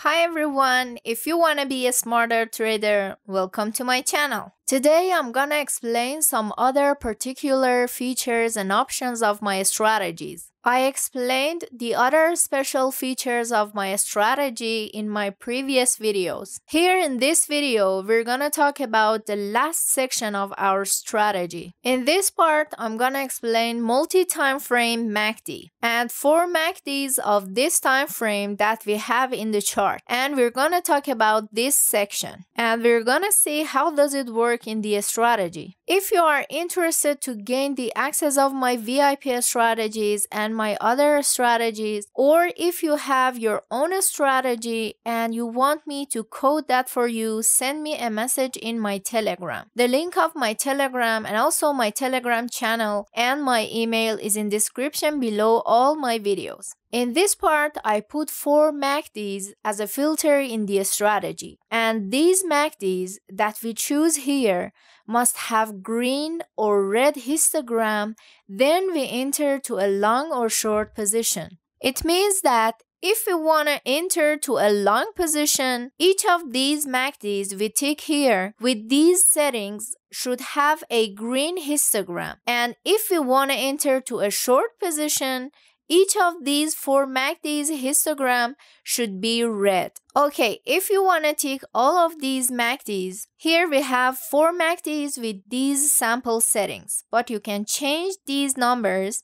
Hi everyone, if you want to be a smarter trader, welcome to my channel. Today I'm gonna explain some other particular features and options of my strategies. I explained the other special features of my strategy in my previous videos. Here in this video, we're gonna talk about the last section of our strategy. In this part, I'm gonna explain multi-time frame MACD and 4 MACDs of this time frame that we have in the chart. And we're gonna talk about this section. And we're gonna see how does it work in the strategy. If you are interested to gain the access of my VIP strategies and my other strategies, or if you have your own strategy and you want me to code that for you, send me a message in my Telegram. The link of my Telegram and also my Telegram channel and my email is in description below all my videos. In this part, I put 4 MACDs as a filter in the strategy. And these MACDs that we choose here must have green or red histogram, then we enter to a long or short position. It means that if we want to enter to a long position, each of these MACDs we tick here with these settings should have a green histogram. And if we want to enter to a short position, each of these 4 MACDs histogram should be red. Okay, if you want to tick all of these MACDs, here we have 4 MACDs with these sample settings, but you can change these numbers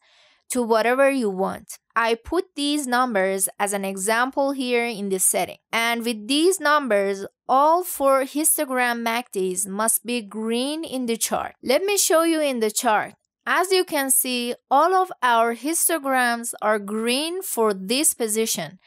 to whatever you want. I put these numbers as an example here in this setting. And with these numbers, all 4 histogram MACDs must be green in the chart. Let me show you in the chart. As you can see, all of our histograms are green for this position,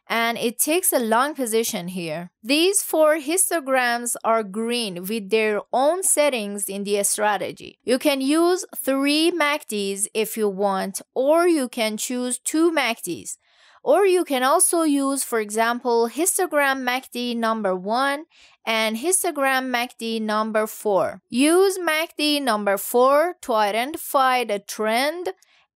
and it takes a long position here. These 4 histograms are green with their own settings in the strategy. You can use 3 MACDs if you want, or you can choose 2 MACDs. Or you can also use, for example, histogram MACD number 1 and histogram MACD number 4. Use MACD number 4 to identify the trend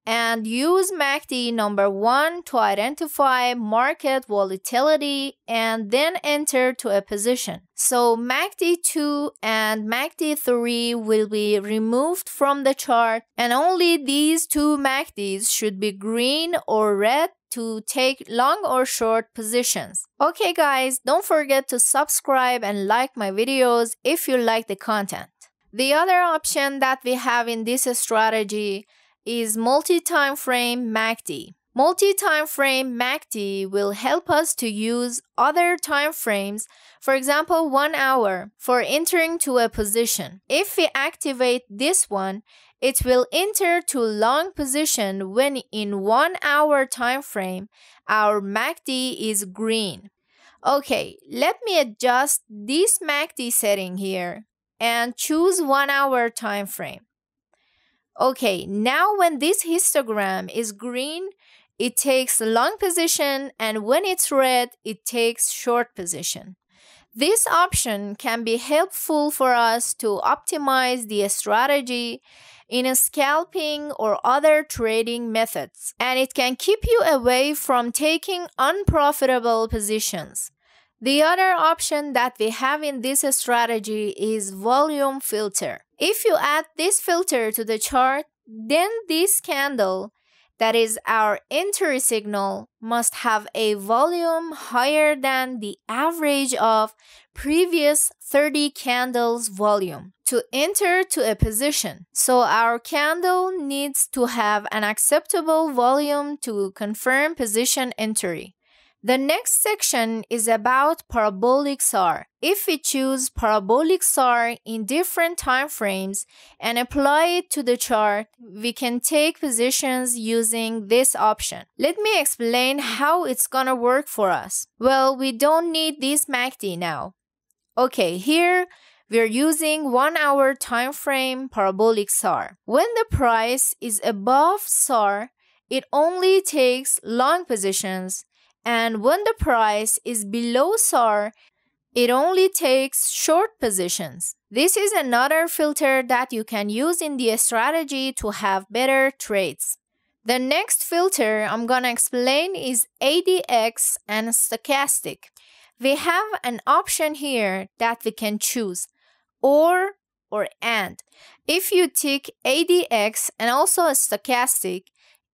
and use MACD number 1 to identify market volatility and then enter to a position. So MACD 2 and MACD 3 will be removed from the chart, and only these 2 MACDs should be green or red to take long or short positions. Okay guys, don't forget to subscribe and like my videos if you like the content. The other option that we have in this strategy is multi-time frame MACD. Multi-time frame MACD will help us to use other time frames, for example 1 hour, for entering to a position. If we activate this one, it will enter to long position when in 1 hour time frame our MACD is green. Okay, let me adjust this MACD setting here and choose 1 hour time frame. Okay, now when this histogram is green, it takes long position, and when it's red, it takes short position. This option can be helpful for us to optimize the strategy in a scalping or other trading methods, and it can keep you away from taking unprofitable positions. The other option that we have in this strategy is volume filter. If you add this filter to the chart, then this candle, that is our entry signal, must have a volume higher than the average of previous 30 candles volume to enter to a position. So our candle needs to have an acceptable volume to confirm position entry. The next section is about parabolic SAR. If we choose parabolic SAR in different time frames and apply it to the chart, we can take positions using this option. Let me explain how it's gonna work for us. Well, we don't need this MACD now. Okay, here we're using 1 hour time frame parabolic SAR. When the price is above SAR, it only takes long positions, and when the price is below SAR, it only takes short positions. This is another filter that you can use in the strategy to have better trades. The next filter I'm gonna explain is ADX and stochastic. We have an option here that we can choose, or and. If you tick ADX and also a stochastic,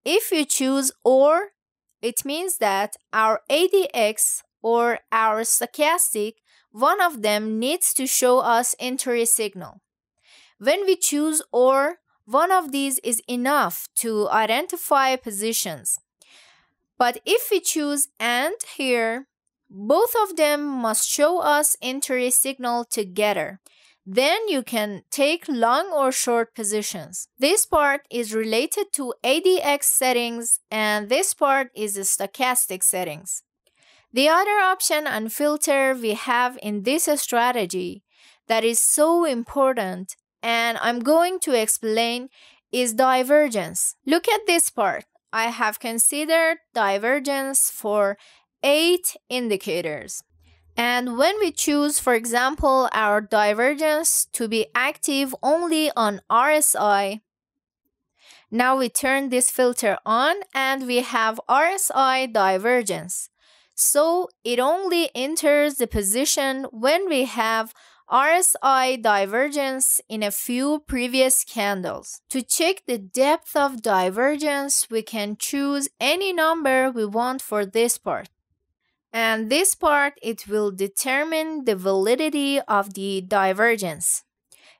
if you choose or, it means that our ADX or our stochastic, one of them needs to show us entry signal. When we choose or, one of these is enough to identify positions. But if we choose and here, both of them must show us entry signal together. Then you can take long or short positions. This part is related to ADX settings and this part is the stochastic settings. The other option and filter we have in this strategy that is so important and I'm going to explain is divergence. Look at this part. I have considered divergence for 8 indicators. And when we choose, for example, our divergence to be active only on RSI, now we turn this filter on and we have RSI divergence. So it only enters the position when we have RSI divergence in a few previous candles. To check the depth of divergence, we can choose any number we want for this part. And this part, it will determine the validity of the divergence.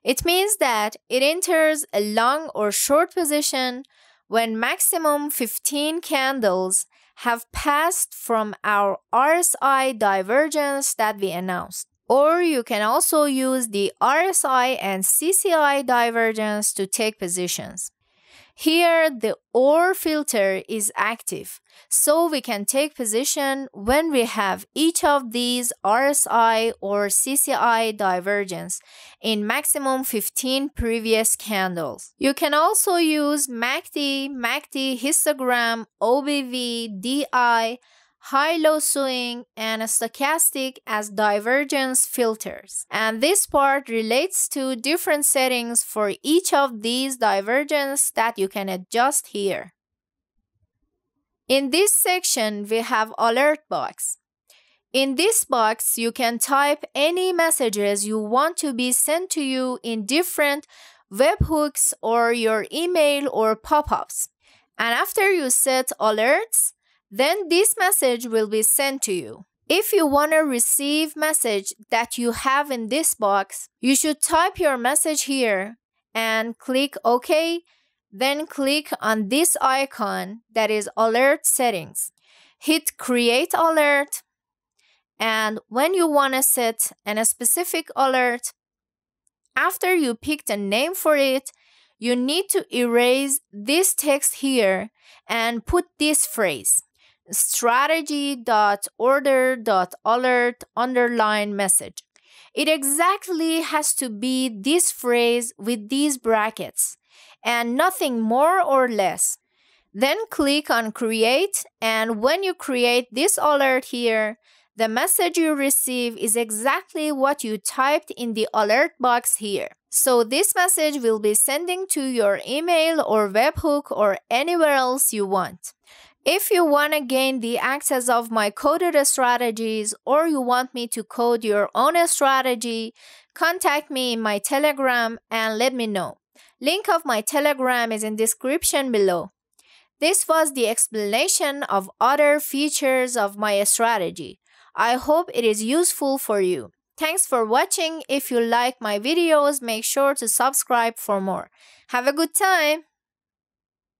It means that it enters a long or short position when maximum 15 candles have passed from our RSI divergence that we announced. Or you can also use the RSI and CCI divergence to take positions. Here, the OR filter is active, so we can take position when we have each of these RSI or CCI divergence in maximum 15 previous candles. You can also use MACD histogram, OBV, DI, high-low swing, and a stochastic as divergence filters. And this part relates to different settings for each of these divergence that you can adjust here. In this section, we have alert box. In this box, you can type any messages you want to be sent to you in different webhooks or your email or pop-ups. And after you set alerts, then this message will be sent to you. If you want to receive message that you have in this box, you should type your message here and click OK. Then click on this icon that is alert settings. Hit create alert. And when you want to set a specific alert, after you pick the name for it, you need to erase this text here and put this phrase. strategy.order.alert_message. It exactly has to be this phrase with these brackets and nothing more or less. Then click on create, and when you create this alert here, the message you receive is exactly what you typed in the alert box here. So this message will be sending to your email or webhook or anywhere else you want. If you want to gain the access of my coded strategies or you want me to code your own strategy, contact me in my Telegram and let me know. Link of my Telegram is in description below. This was the explanation of other features of my strategy. I hope it is useful for you. Thanks for watching. If you like my videos, make sure to subscribe for more. Have a good time!